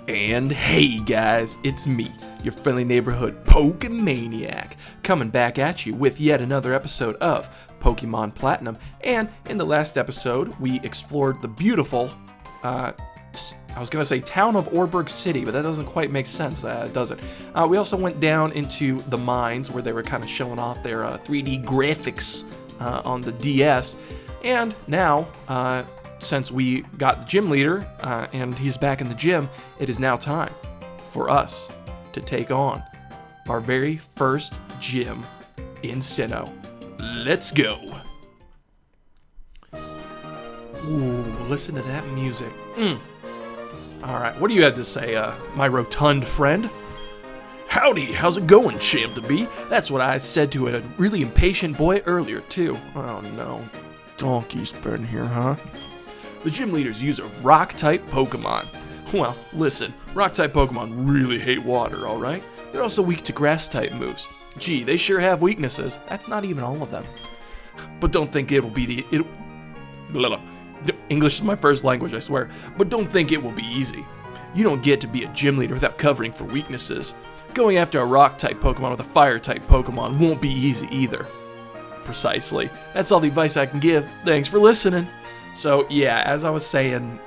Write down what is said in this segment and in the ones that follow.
And hey guys, it's me, your friendly neighborhood Pokemaniac, coming back at you with yet another episode of Pokemon Platinum. And in the last episode, we explored the beautiful, I was going to say town of Oreburgh City, but that doesn't quite make sense, does it? We also went down into the mines where they were kind of showing off their 3D graphics on the DS. And now, since we got the gym leader and he's back in the gym, it is now time for us to take on our very first gym in Sinnoh. Let's go. Ooh, listen to that music. All right, what do you have to say, my rotund friend? Howdy, how's it going, champ-to-be? That's what I said to a really impatient boy earlier, too. Oh no, Donkey's been here, huh? The gym leaders use a rock-type Pokemon. Well, listen, rock-type Pokemon really hate water, alright? They're also weak to grass-type moves. Gee, they sure have weaknesses. That's not even all of them. But don't think it'll be English is my first language, I swear. But don't think it will be easy. You don't get to be a gym leader without covering for weaknesses. Going after a rock-type Pokemon with a fire-type Pokemon won't be easy either. Precisely. That's all the advice I can give. Thanks for listening. So yeah, as I was saying,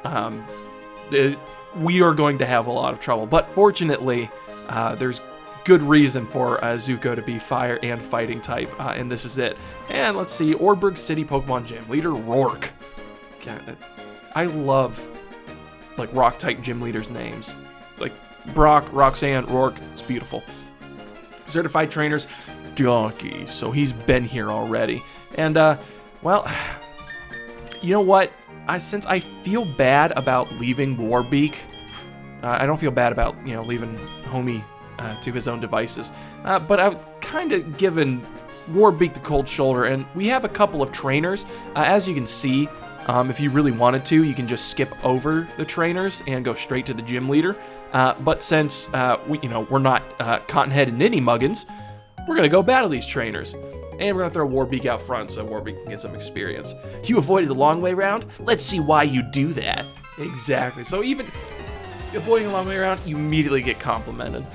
we are going to have a lot of trouble. But fortunately, there's good reason for Zuko to be fire and fighting type, and this is it. And let's see, Oreburgh City Pokemon Gym Leader Roark. God, I love like rock type gym leaders' names, like Brock, Roxanne, Roark. It's beautiful. Certified trainers, Donkey. So he's been here already, and well. You know what? Since I feel bad about leaving Warbeak, I don't feel bad about, leaving Homie to his own devices. But I've kind of given Warbeak the cold shoulder, and we have a couple of trainers. As you can see, if you really wanted to, you can just skip over the trainers and go straight to the gym leader. But since we're not cotton-headed ninny muggins, we're gonna go battle these trainers. And we're gonna throw Warbeak out front so Warbeak can get some experience. You avoided the long way around? Let's see why you do that. Exactly. So even avoiding the long way around, you immediately get complimented.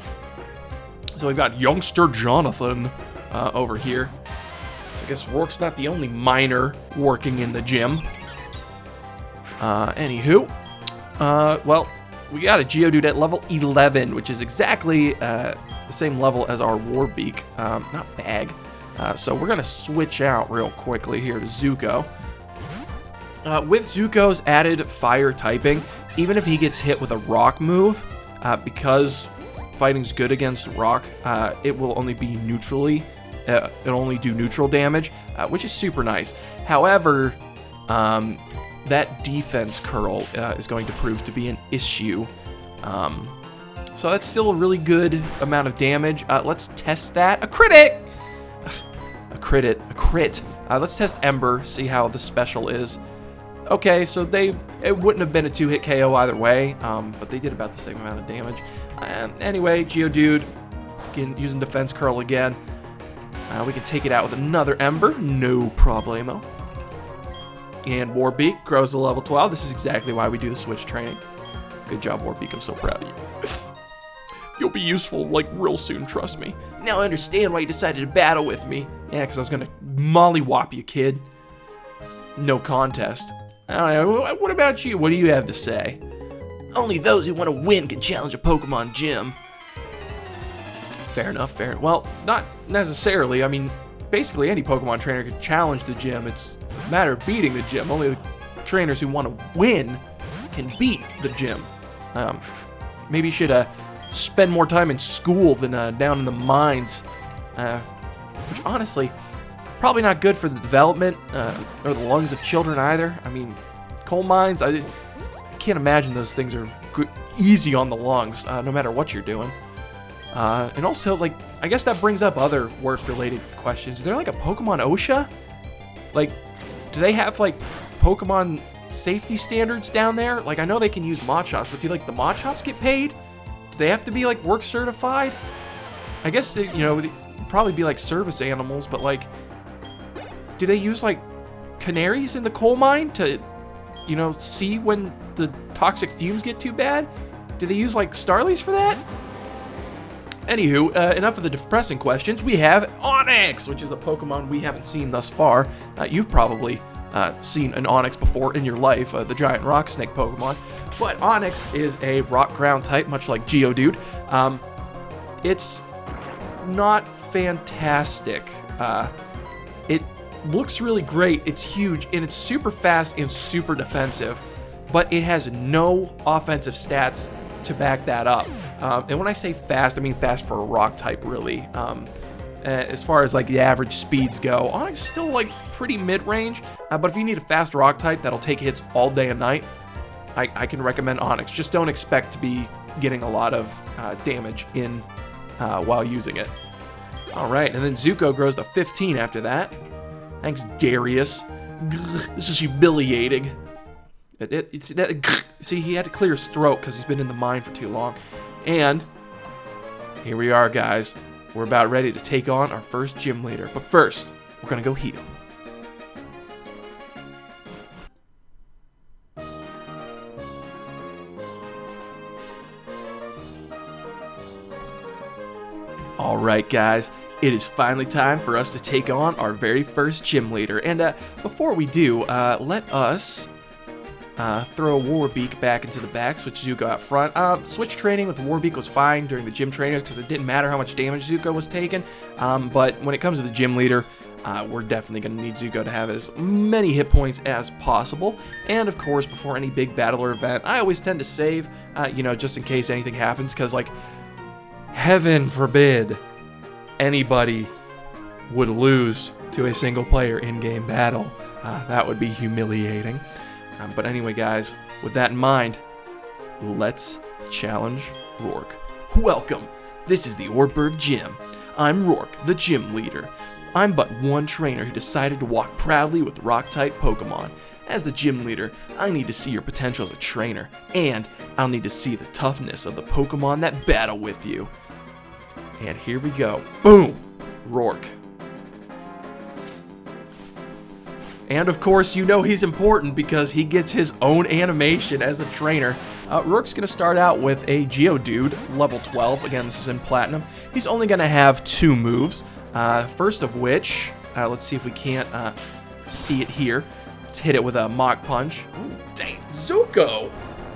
So we've got youngster Jonathan over here. I guess Roark's not the only miner working in the gym. Anywho, well, we got a Geodude at level 11, which is exactly the same level as our Warbeak. Not bag. So we're going to switch out real quickly here to Zuko. With Zuko's added fire typing, even if he gets hit with a rock move, because fighting's good against rock, it will only be it'll only do neutral damage, which is super nice. However, that defense curl is going to prove to be an issue. So that's still a really good amount of damage. Let's test that. A crit! A crit. Let's test Ember, see how the special is. Okay, so it wouldn't have been a 2-hit KO either way, but they did about the same amount of damage. Anyway, Geodude, using Defense Curl again. We can take it out with another Ember, no problemo. And Warbeak grows to level 12. This is exactly why we do the switch training. Good job, Warbeak, I'm so proud of you. You'll be useful, real soon, trust me. Now I understand why you decided to battle with me. Yeah, because I was going to mollywop you, kid. No contest. What about you? What do you have to say? Only those who want to win can challenge a Pokemon gym. Fair enough, well, not necessarily. I mean, basically any Pokemon trainer can challenge the gym. It's a matter of beating the gym. Only the trainers who want to win can beat the gym. Maybe you should spend more time in school than down in the mines, which honestly, probably not good for the development or the lungs of children either. I mean, coal mines, I can't imagine those things are easy on the lungs, no matter what you're doing. And also, I guess that brings up other work-related questions. Is there a Pokemon OSHA? Do they have Pokemon safety standards down there? I know they can use Machops, but do the Machops get paid? Do they have to be work certified? I guess they, probably be service animals, but do they use canaries in the coal mine to, see when the toxic fumes get too bad? Do they use, like, Starlies for that? Anywho, enough of the depressing questions. We have Onyx, which is a Pokemon we haven't seen thus far. You've probably seen an Onyx before in your life, the giant rock snake Pokemon. But Onyx is a rock ground type, much like Geodude. It's not fantastic. It looks really great, it's huge, and it's super fast and super defensive, but it has no offensive stats to back that up. And when I say fast, I mean fast for a rock type, really. As far as like the average speeds go, Onyx is still like pretty mid-range, but if you need a fast rock type that'll take hits all day and night, I can recommend Onyx. Just don't expect to be getting a lot of damage in while using it. Alright, and then Zuko grows to 15 after that. Thanks, Darius. Grr, this is humiliating. See, he had to clear his throat because he's been in the mine for too long. And here we are, guys. We're about ready to take on our first gym leader. But first, we're going to go heal. Alright, guys. It is finally time for us to take on our very first gym leader. And before we do, let us throw Warbeak back into the back, switch Zuko out front. Switch training with Warbeak was fine during the gym trainers because it didn't matter how much damage Zuko was taking. But when it comes to the gym leader, we're definitely going to need Zuko to have as many hit points as possible. And of course, before any big battle or event, I always tend to save, just in case anything happens, because, like, heaven forbid anybody would lose to a single player in-game battle. That would be humiliating. But anyway, guys, with that in mind, let's challenge Roark. Welcome! This is the Oreburgh Gym. I'm Roark, the gym leader. I'm but one trainer who decided to walk proudly with rock-type Pokemon. As the gym leader, I need to see your potential as a trainer, and I'll need to see the toughness of the Pokemon that battle with you. And here we go. Boom! Roark. And of course, you know he's important because he gets his own animation as a trainer. Roark's going to start out with a Geodude, level 12. Again, this is in Platinum. He's only going to have 2 moves. First of which, let's see if we can't see it here. Let's hit it with a Mach Punch. Ooh, dang, Zuko!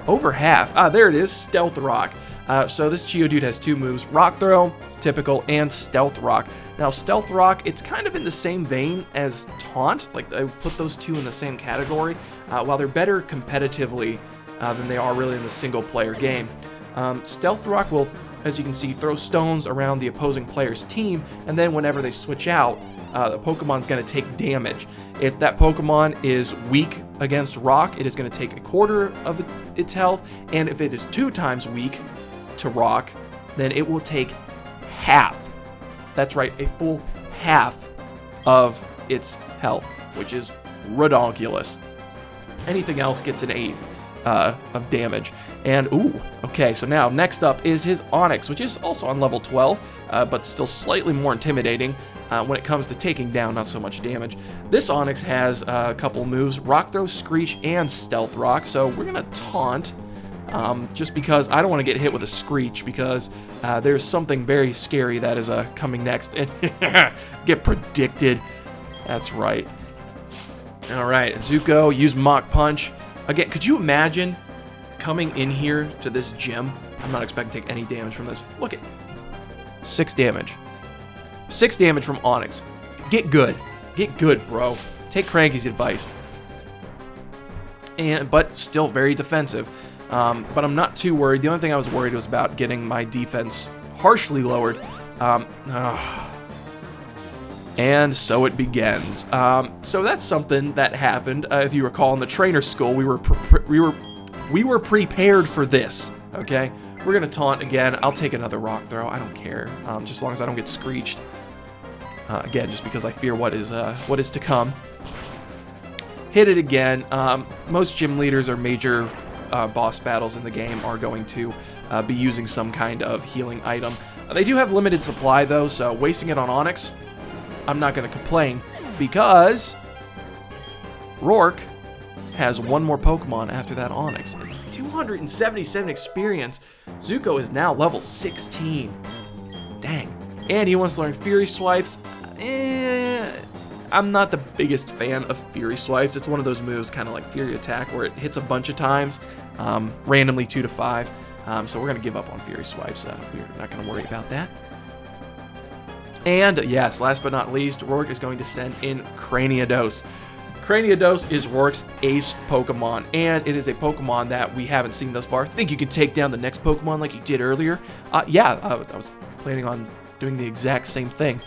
Over half. There it is, Stealth Rock. So this Geodude has 2 moves, Rock Throw, Typical, and Stealth Rock. Now, Stealth Rock, it's kind of in the same vein as Taunt. Like, I put those 2 in the same category. While they're better competitively than they are really in the single-player game. Stealth Rock will, as you can see, throw stones around the opposing player's team, and then whenever they switch out, the Pokemon's going to take damage. If that Pokemon is weak against Rock, it is going to take a quarter of its health, and if it is 2 times weak to Rock, then it will take half. That's right, a full half of its health, which is redonkulous. Anything else gets an 8 of damage. And, ooh, okay, so now next up is his Onyx, which is also on level 12, but still slightly more intimidating when it comes to taking down not so much damage. This Onyx has a couple moves, Rock Throw, Screech, and Stealth Rock, so we're going to Taunt. Just because I don't want to get hit with a Screech, because there's something very scary that is coming next. Get predicted. That's right. Alright, Zuko, use Mach Punch. Again, could you imagine coming in here to this gym? I'm not expecting to take any damage from this. Look at 6 damage. 6 damage from Onyx. Get good. Get good, bro. Take Cranky's advice. But still very defensive. But I'm not too worried. The only thing I was worried was about getting my defense harshly lowered. And so it begins. So that's something that happened. If you recall, in the trainer school, we were prepared for this. Okay, we're gonna Taunt again. I'll take another Rock Throw. I don't care, just as long as I don't get Screeched. Again, just because I fear what is to come. Hit it again. Most gym leaders or major boss battles in the game are going to be using some kind of healing item. They do have limited supply though, so wasting it on Onyx, I'm not going to complain, because Roark has one more Pokemon after that Onix. 277 experience. Zuko is now level 16. Dang. And he wants to learn Fury Swipes. I'm not the biggest fan of Fury Swipes. It's one of those moves, kind of like Fury Attack, where it hits a bunch of times, randomly 2 to 5. So we're going to give up on Fury Swipes. We're not going to worry about that. And yes, last but not least, Roark is going to send in Craniados. Craniados is Roark's ace Pokemon, and it is a Pokemon that we haven't seen thus far. Think you can take down the next Pokemon like you did earlier? Yeah, I was planning on doing the exact same thing.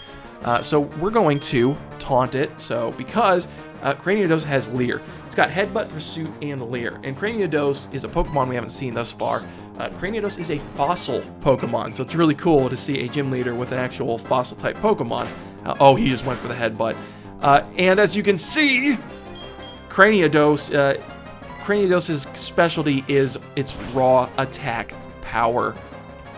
So we're going to taunt it. So because Craniados has Leer, it's got Headbutt, Pursuit, and Leer. And Craniados is a Pokemon we haven't seen thus far. Craniados is a fossil Pokemon, so it's really cool to see a gym leader with an actual fossil type Pokemon. Oh, he just went for the headbutt. And as you can see, Craniados' specialty is its raw attack power.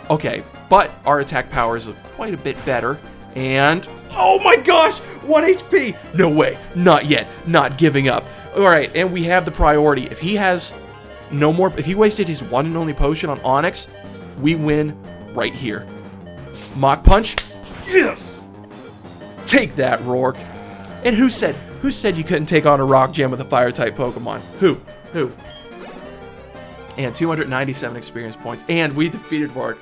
Okay, but our attack power is quite a bit better. And, oh my gosh, 1 HP! No way, not yet, not giving up. All right, and we have the priority. If he has no more, if he wasted his one and only potion on Onix, we win right here. Mach Punch, yes! Take that, Roark. And who said you couldn't take on a rock gym with a fire type Pokemon? Who? And 297 experience points, and we defeated Roark.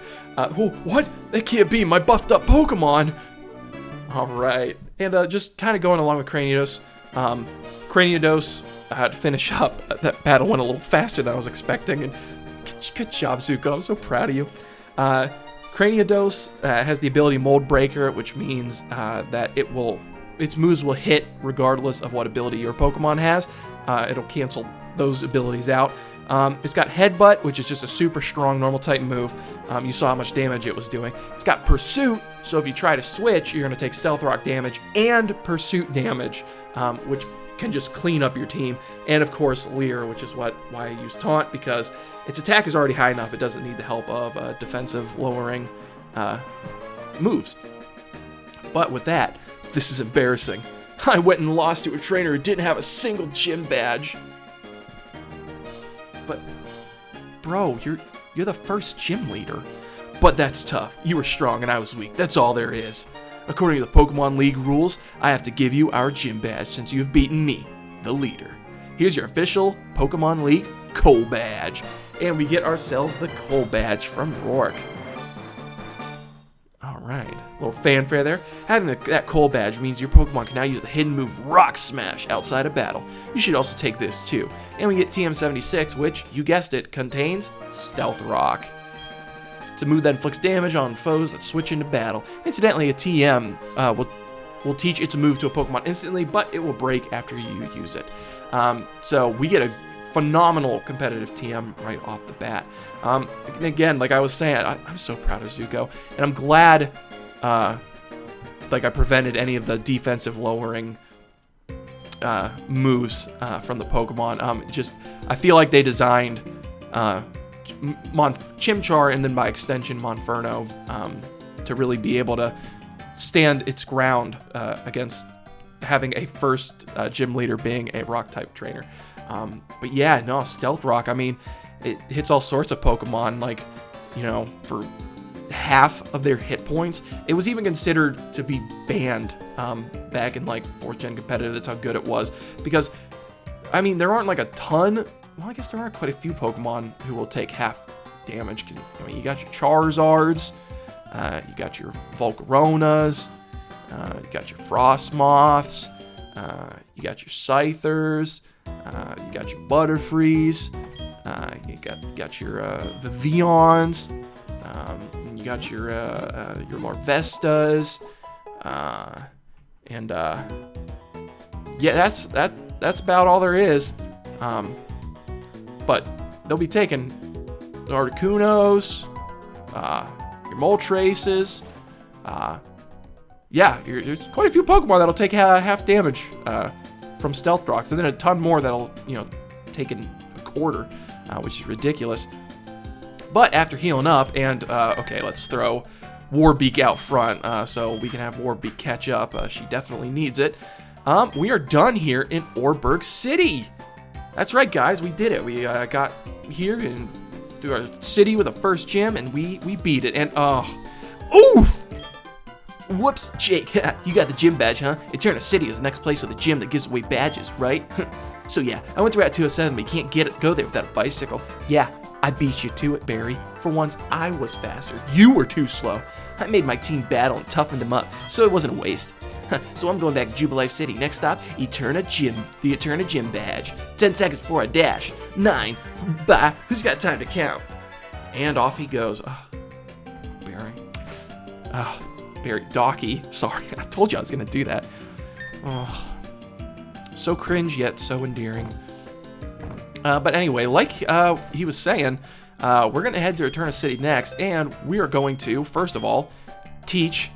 What? That can't be my buffed up Pokemon. All right, and just kind of going along with Craniados. Craniados to finish up. That battle went a little faster than I was expecting, and good job, Zuko. I'm so proud of you. Craniados has the ability Mold Breaker, which means that its moves will hit regardless of what ability your Pokemon has. It'll cancel those abilities out. It's got Headbutt, which is just a super strong normal type move. You saw how much damage it was doing. It's got Pursuit, so if you try to switch, you're going to take Stealth Rock damage and Pursuit damage, which can just clean up your team. And of course, Leer, which is why I use Taunt, because its attack is already high enough. It doesn't need the help of defensive lowering moves. But with that, this is embarrassing. I went and lost to a trainer who didn't have a single gym badge. But, bro, you're the first gym leader. But that's tough. You were strong and I was weak. That's all there is. According to the Pokemon League rules, I have to give you our gym badge since you've beaten me, the leader. Here's your official Pokemon League Coal Badge. And we get ourselves the Coal Badge from Roark. Alright, little fanfare there. Having that Coal Badge means your Pokemon can now use the hidden move Rock Smash outside of battle. You should also take this too. And we get TM76, which, you guessed it, contains Stealth Rock. It's a move that inflicts damage on foes that switch into battle. Incidentally, a TM will teach its move to a Pokemon instantly, but it will break after you use it. So we get a phenomenal competitive TM right off the bat. And again, like I was saying, I'm so proud of Zuko, and I'm glad like I prevented any of the defensive lowering moves from the Pokemon. I feel like they designed Chimchar and then by extension Monferno to really be able to stand its ground against having a first gym leader being a rock type trainer. But yeah, no, Stealth Rock, I mean, it hits all sorts of Pokemon, like, you know, for half of their hit points. It was even considered to be banned back in like 4th gen competitive. That's how good it was. Because, I mean, there aren't like a ton. Well, I guess there are quite a few Pokemon who will take half damage. Because, I mean, you got your Charizards, you got your Volcaronas, you got your Frostmoths, you got your Scythers, you got your Butterfrees, you got your Vivians, you got your Larvestas, and yeah, that's about all there is. But they'll be taking the Articunos, your Moltres, yeah, there's quite a few Pokemon that'll take half damage from Stealth Rocks, and then a ton more that'll, you know, take in a quarter, which is ridiculous. But after healing up, and okay, let's throw Warbeak out front so we can have Warbeak catch up. She definitely needs it. We are done here in Oreburgh City. That's right, guys. We did it. We got here and through our city with the first gym, and we beat it. And, oof! Whoops, Jake. You got the gym badge, huh? Eterna City is the next place with a gym that gives away badges, right? So, yeah, I went to Route 207, but you can't go there without a bicycle. Yeah, I beat you to it, Barry. For once, I was faster. You were too slow. I made my team battle and toughened them up, so it wasn't a waste. So I'm going back to Jubilife City. Next stop, Eterna Gym. The Eterna Gym badge. 10 seconds before I dash. 9. Bye. Who's got time to count? And off he goes. Barry. Barry. Docky. Sorry, I told you I was going to do that. Oh, so cringe yet so endearing. But anyway, like he was saying, we're going to head to Eterna City next, and we are going to, first of all, teach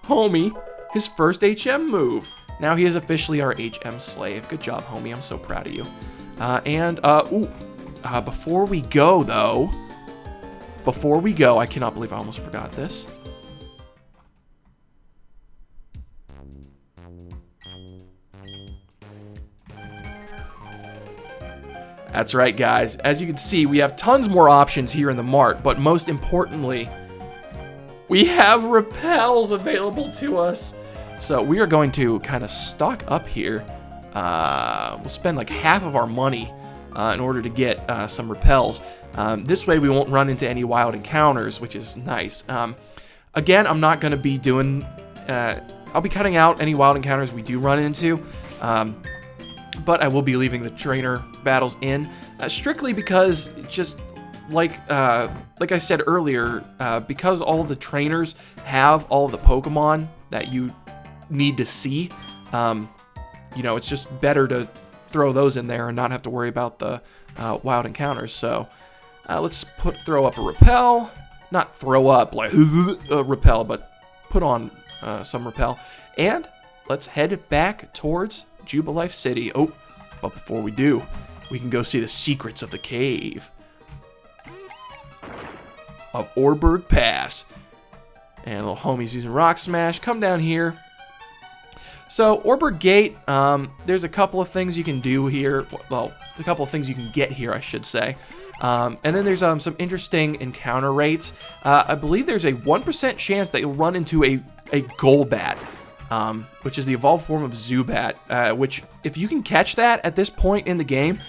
Homie his first HM move. Now he is officially our HM slave. Good job, Homie. I'm so proud of you. Before we go, though, I cannot believe I almost forgot this. That's right, guys. As you can see, we have tons more options here in the mart, but most importantly, we have repels available to us. So we are going to kind of stock up here. We'll spend like half of our money in order to get some repels. This way we won't run into any wild encounters, which is nice. Again, I'm not going to be doing... I'll be cutting out any wild encounters we do run into. But I will be leaving the trainer battles in, strictly because just like I said earlier, because all the trainers have all the Pokemon that you need to see, it's just better to throw those in there and not have to worry about the wild encounters. So let's throw up a repel, not throw up like a repel, but put on some repel, and let's head back towards Jubilife City. Oh, but before we do, we can go see the secrets of the cave of Oreburgh Pass. And little homie's using Rock Smash. Come down here. So, Oreburgh Gate, there's a couple of things you can do here. Well, a couple of things you can get here, I should say. And then there's some interesting encounter rates. I believe there's a 1% chance that you'll run into a Golbat. Which is the evolved form of Zubat, which if you can catch that at this point in the game,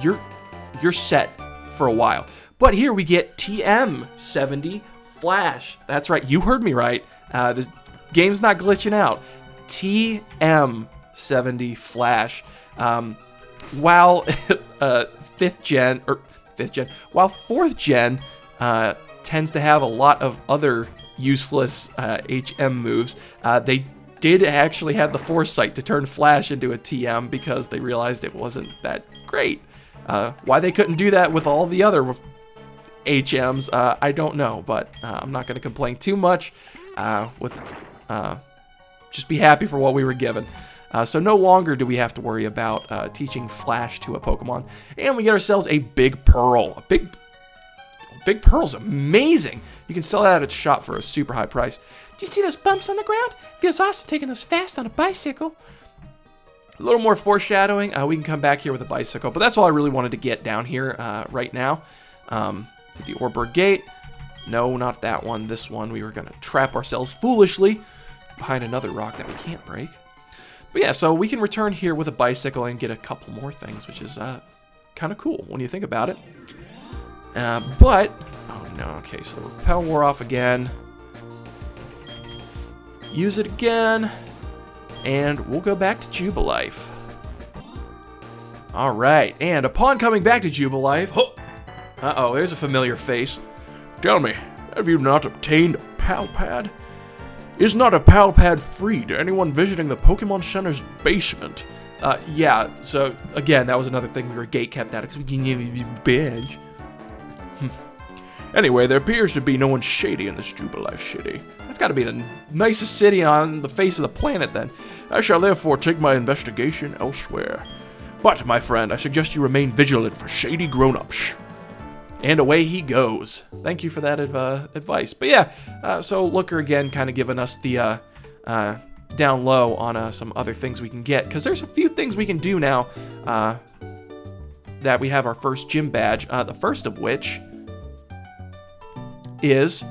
you're set for a while. But here we get TM70 Flash. That's right, you heard me right. The game's not glitching out. TM70 Flash. While while 4th gen tends to have a lot of other useless HM moves, they did actually have the foresight to turn Flash into a TM because they realized it wasn't that great. Why they couldn't do that with all the other HMs, I don't know, but I'm not going to complain too much. Just be happy for what we were given. So no longer do we have to worry about teaching Flash to a Pokemon. And we get ourselves a Big Pearl. A Big Pearl's amazing. You can sell it at its shop for a super high price. Do you see those bumps on the ground? Feels awesome taking those fast on a bicycle. A little more foreshadowing. We can come back here with a bicycle, but that's all I really wanted to get down here right now. At the Oreburgh Gate. No, not that one. This one. We were going to trap ourselves foolishly behind another rock that we can't break. But yeah, so we can return here with a bicycle and get a couple more things, which is kind of cool when you think about it. But, oh no, okay, so the repel wore off again. Use it again, and we'll go back to Jubilife. Alright, and upon coming back to Jubilife, uh-oh, there's a familiar face. Tell me, have you not obtained a Palpad? Is not a Palpad free to anyone visiting the Pokemon Center's basement? Yeah, so again, that was another thing we were gate kept out because we didn't give you a badge. Anyway, there appears to be no one shady in this Jubilife City. That's got to be the nicest city on the face of the planet, then. I shall therefore take my investigation elsewhere. But, my friend, I suggest you remain vigilant for shady grown-ups. And away he goes. Thank you for that advice. But yeah, so Looker again kind of giving us the down low on some other things we can get. Because there's a few things we can do now that we have our first gym badge. The first of which is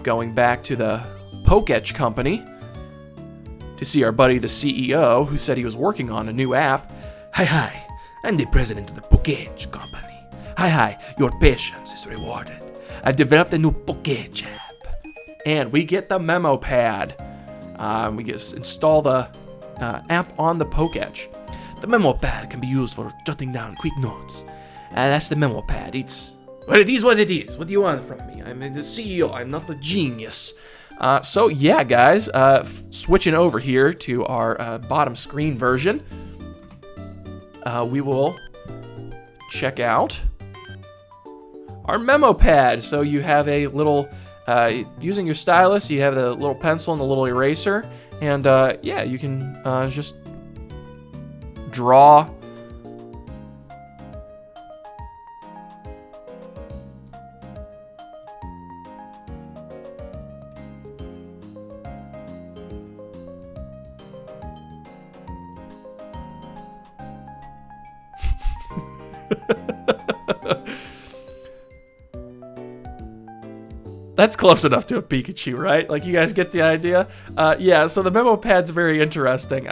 going back to the Poketch company to see our buddy, the CEO, who said he was working on a new app. Hi, I'm the president of the Poketch company. Hi, your patience is rewarded. I've developed a new Poketch app. And we get the memo pad. We just install the app on the Poketch. The memo pad can be used for jotting down quick notes. That's the memo pad. Well, it is what it is. What do you want from me? I'm the CEO. I'm not the genius. So yeah, guys, switching over here to our bottom screen version, we will check out our memo pad. So you have a little, using your stylus, you have the little pencil and the little eraser, and yeah, you can just draw. That's close enough to a Pikachu, right? Like, you guys get the idea? Yeah, so the memo pad's very interesting.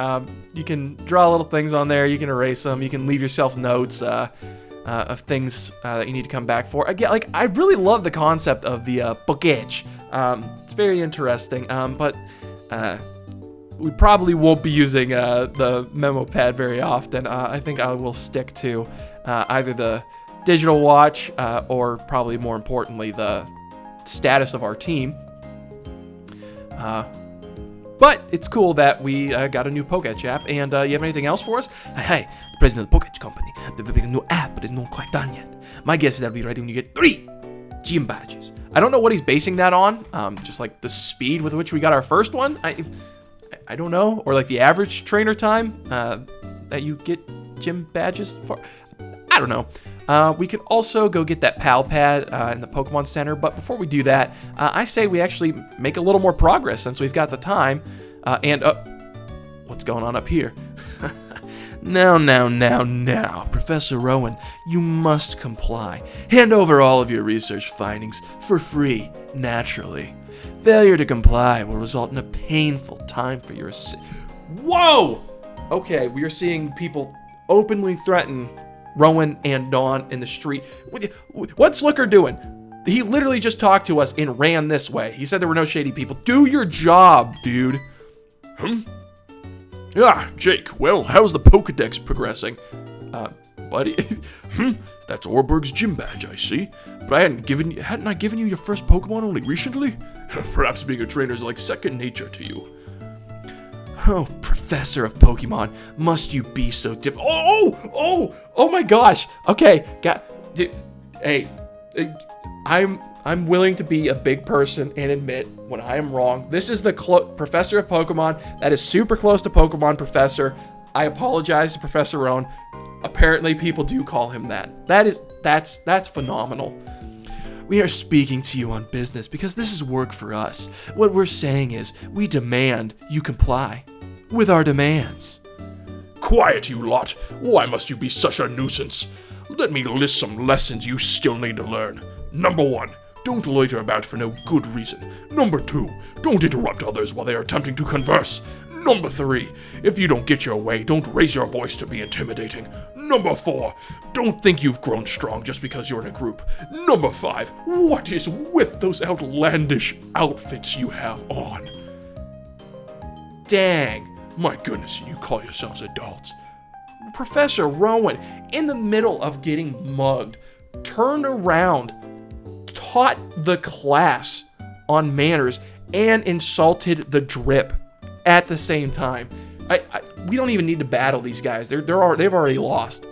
You can draw little things on there, you can erase them, you can leave yourself notes of things that you need to come back for. Again, like, I really love the concept of the Poketch. It's very interesting, but we probably won't be using the memo pad very often. I think I will stick to either the digital watch or, probably more importantly, the status of our team. But it's cool that we got a new Poketch app. And you have anything else for us? Hi, the president of the Poketch company. They're building a new app, but it's not quite done yet. My guess is that'll be ready when you get 3 gym badges. I don't know what he's basing that on. Just like the speed with which we got our first one. I don't know. Or like the average trainer time that you get gym badges for. I don't know. We could also go get that Pal Pad in the Pokemon Center, but before we do that, I say we actually make a little more progress since we've got the time. And what's going on up here? Now, Professor Rowan, you must comply. Hand over all of your research findings for free, naturally. Failure to comply will result in a painful time for your Whoa! Okay, we are seeing people openly threaten Rowan and Dawn in the street. What's Slicker doing? He literally just talked to us and ran this way. He said there were no shady people. Do your job, dude. Yeah, Jake, well, how's the Pokedex progressing? Buddy. That's Oreburgh's gym badge, I see. But hadn't I given you your first Pokemon only recently? Perhaps being a trainer is like second nature to you. Oh, Professor of Pokemon, must you be so Oh my gosh. Okay, hey, I'm willing to be a big person and admit when I am wrong. This is the Professor of Pokemon. That is super close to Pokemon Professor. I apologize to Professor Rowan. Apparently, people do call him that. That's phenomenal. We are speaking to you on business because this is work for us. What we're saying is, we demand you comply with our demands. Quiet, you lot. Why must you be such a nuisance? Let me list some lessons you still need to learn. Number 1, don't loiter about for no good reason. Number 2, don't interrupt others while they are attempting to converse. Number 3, if you don't get your way, don't raise your voice to be intimidating. Number 4, don't think you've grown strong just because you're in a group. Number 5, what is with those outlandish outfits you have on? Dang. My goodness, you call yourselves adults. Professor Rowan, in the middle of getting mugged, turned around, taught the class on manners, and insulted the drip at the same time. We don't even need to battle these guys. They've already lost.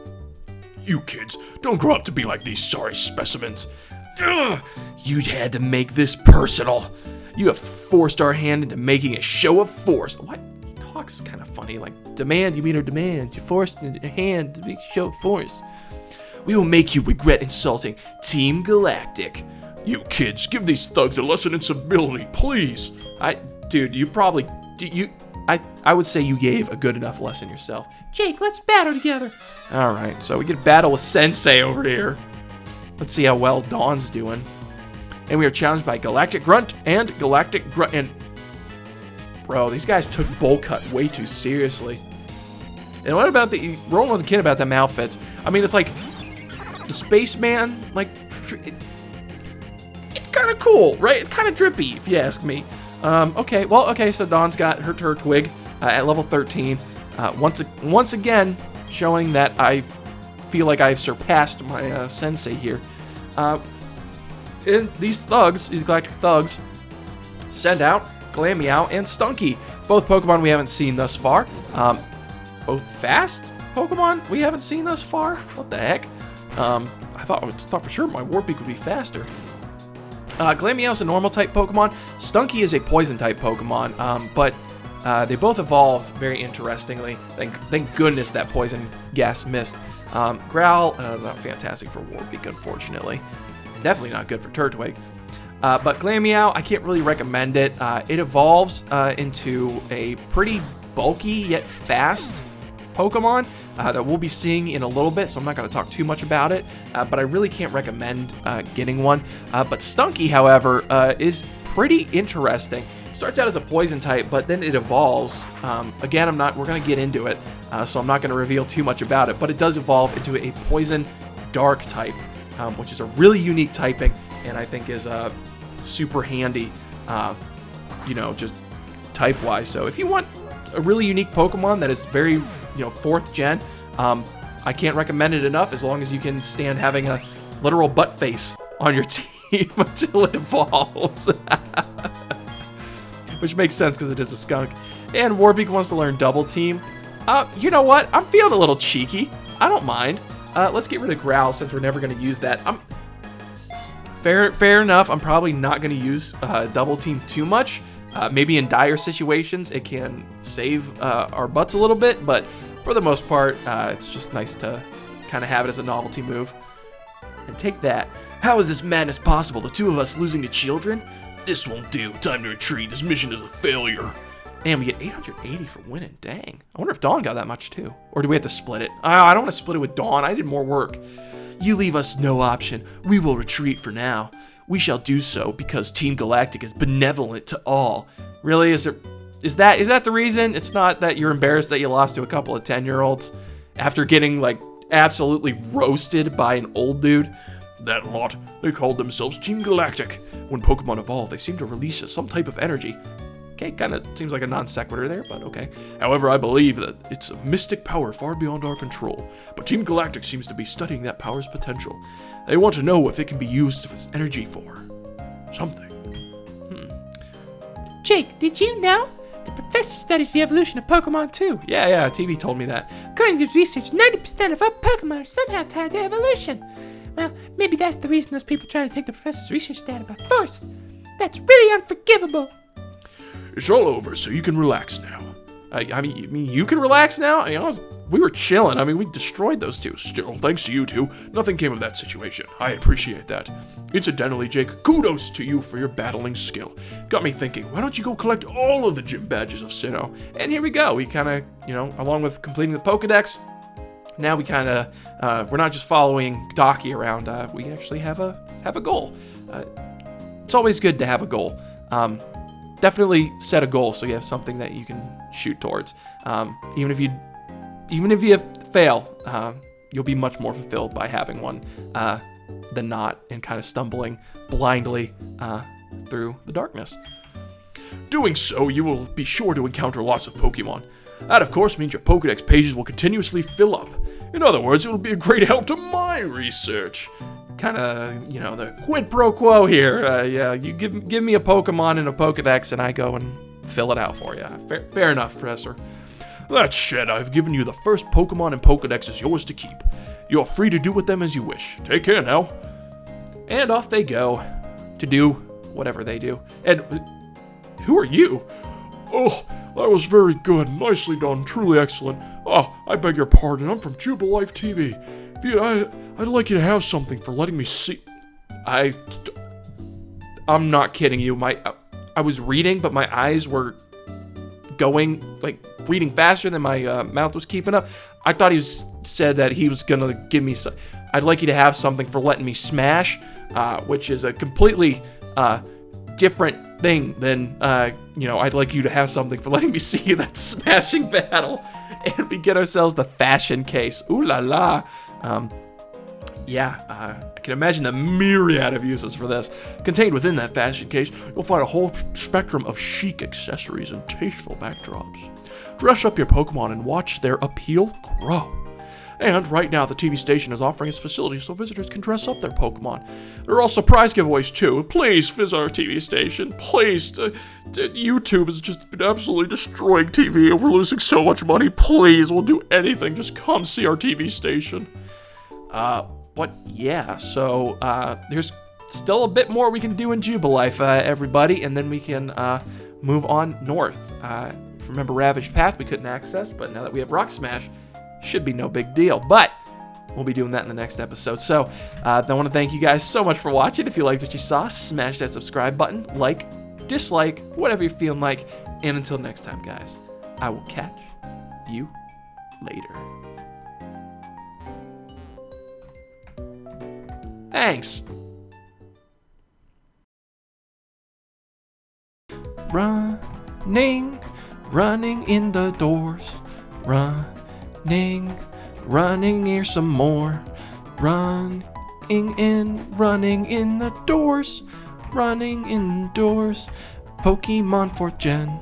You kids, don't grow up to be like these sorry specimens. Ugh, you had to make this personal. You have forced our hand into making a show of force. What? He talks kind of funny. Like, demand, you mean her demand. You forced your hand to make a show of force. We will make you regret insulting Team Galactic. You kids, give these thugs a lesson in civility, please. Dude, you probably... I would say you gave a good enough lesson yourself. Jake, let's battle together. All right, so we get a battle with Sensei over here. Let's see how well Dawn's doing. And we are challenged by Galactic Grunt and Galactic Grunt. And bro, these guys took Bowl Cut way too seriously. And what about Roland wasn't kidding about them outfits. I mean, it's like the spaceman, like, it's kind of cool, right? It's kind of drippy, if you ask me. Okay, so Dawn's got her twig at level 13. Once again, showing that I feel like I've surpassed my sensei here. And these galactic thugs, send out Glameow and Stunky, both Pokemon we haven't seen thus far. Both fast Pokemon we haven't seen thus far. What the heck? I thought for sure my Warbeak would be faster. Glameow is a normal type Pokemon. Stunky is a poison type Pokemon, but they both evolve very interestingly. Thank goodness that poison gas missed. Growl, not fantastic for Warbeak, unfortunately. And definitely not good for Turtwig. But Glameow, I can't really recommend it. It evolves into a pretty bulky yet fast Pokemon that we'll be seeing in a little bit, so I'm not going to talk too much about it, but I really can't recommend getting one. But Stunky, however, is pretty interesting. Starts out as a poison type, but then it evolves. Again, we're going to get into it, so I'm not going to reveal too much about it, but it does evolve into a poison dark type, which is a really unique typing, and I think is super handy, just type-wise. So if you want a really unique Pokemon that is very, 4th gen, I can't recommend it enough, as long as you can stand having a literal butt face on your team until it evolves. Which makes sense because it is a skunk. And Warbeak wants to learn Double Team. You know what? I'm feeling a little cheeky. I don't mind. Let's get rid of Growl since we're never going to use that. Fair enough. I'm probably not going to use Double Team too much. Maybe in dire situations, it can save our butts a little bit, but for the most part, it's just nice to kind of have it as a novelty move. And take that. How is this madness possible? The two of us losing to children? This won't do. Time to retreat. This mission is a failure. And we get 880 for winning. Dang. I wonder if Dawn got that much too. Or do we have to split it? I don't want to split it with Dawn. I did more work. You leave us no option. We will retreat for now. We shall do so because Team Galactic is benevolent to all. Really? Is that the reason? It's not that you're embarrassed that you lost to a couple of 10-year-olds after getting, absolutely roasted by an old dude? That lot, they called themselves Team Galactic. When Pokemon evolve, they seem to release some type of energy. Okay, kind of seems like a non sequitur there, but okay. However, I believe that it's a mystic power far beyond our control. But Team Galactic seems to be studying that power's potential. They want to know if it can be used as energy for something. Jake, did you know? The professor studies the evolution of Pokemon too. Yeah, TV told me that. According to his research, 90% of all Pokemon are somehow tied to evolution. Well, maybe that's the reason those people try to take the professor's research data by force. That's really unforgivable. It's all over, so you can relax now. I mean, you can relax now? We were chilling. We destroyed those two. Still, thanks to you two, nothing came of that situation. I appreciate that. Incidentally, Jake, kudos to you for your battling skill. Got me thinking, why don't you go collect all of the gym badges of Sinnoh? And here we go. We kind of, along with completing the Pokedex, now we kind of, we're not just following Docky around. We actually have a goal. It's always good to have a goal. Definitely set a goal so you have something that you can shoot towards. Even if you fail, you'll be much more fulfilled by having one than not, and kind of stumbling blindly through the darkness. Doing so, you will be sure to encounter lots of Pokemon. That, of course, means your Pokedex pages will continuously fill up. In other words, it will be a great help to my research. Kind of, the quid pro quo here. You give me a Pokemon and a Pokedex, and I go and fill it out for you. Fair enough, Professor. That said, I've given you the first Pokemon and Pokedex is yours to keep. You're free to do with them as you wish. Take care now. And off they go to do whatever they do. And who are you? Oh, that was very good. Nicely done. Truly excellent. Oh, I beg your pardon. I'm from Jubilife TV. I'd like you to have something for letting me see. I'm not kidding you. I was reading, but my eyes were going, like, reading faster than my mouth was keeping up. I thought he said that he was going to give me some, I'd like you to have something for letting me smash, which is a completely different thing than, I'd like you to have something for letting me see that smashing battle. And we get ourselves the fashion case. Ooh la la. I can imagine the myriad of uses for this. Contained within that fashion case, you'll find a whole spectrum of chic accessories and tasteful backdrops. Dress up your Pokemon and watch their appeal grow. And right now, the TV station is offering its facilities so visitors can dress up their Pokemon. There are also prize giveaways too. Please visit our TV station. Please, YouTube has just been absolutely destroying TV. We're losing so much money. Please, we'll do anything. Just come see our TV station. So there's still a bit more we can do in Jubilife, everybody, and then we can move on north. Remember Ravaged Path we couldn't access, but now that we have Rock Smash, should be no big deal. But we'll be doing that in the next episode. So I want to thank you guys so much for watching. If you liked what you saw, smash that subscribe button, like, dislike, whatever you're feeling like. And until next time, guys, I will catch you later. Thanks. Running in the doors. Running here some more. Running in the doors. Running indoors. Pokemon 4th Gen.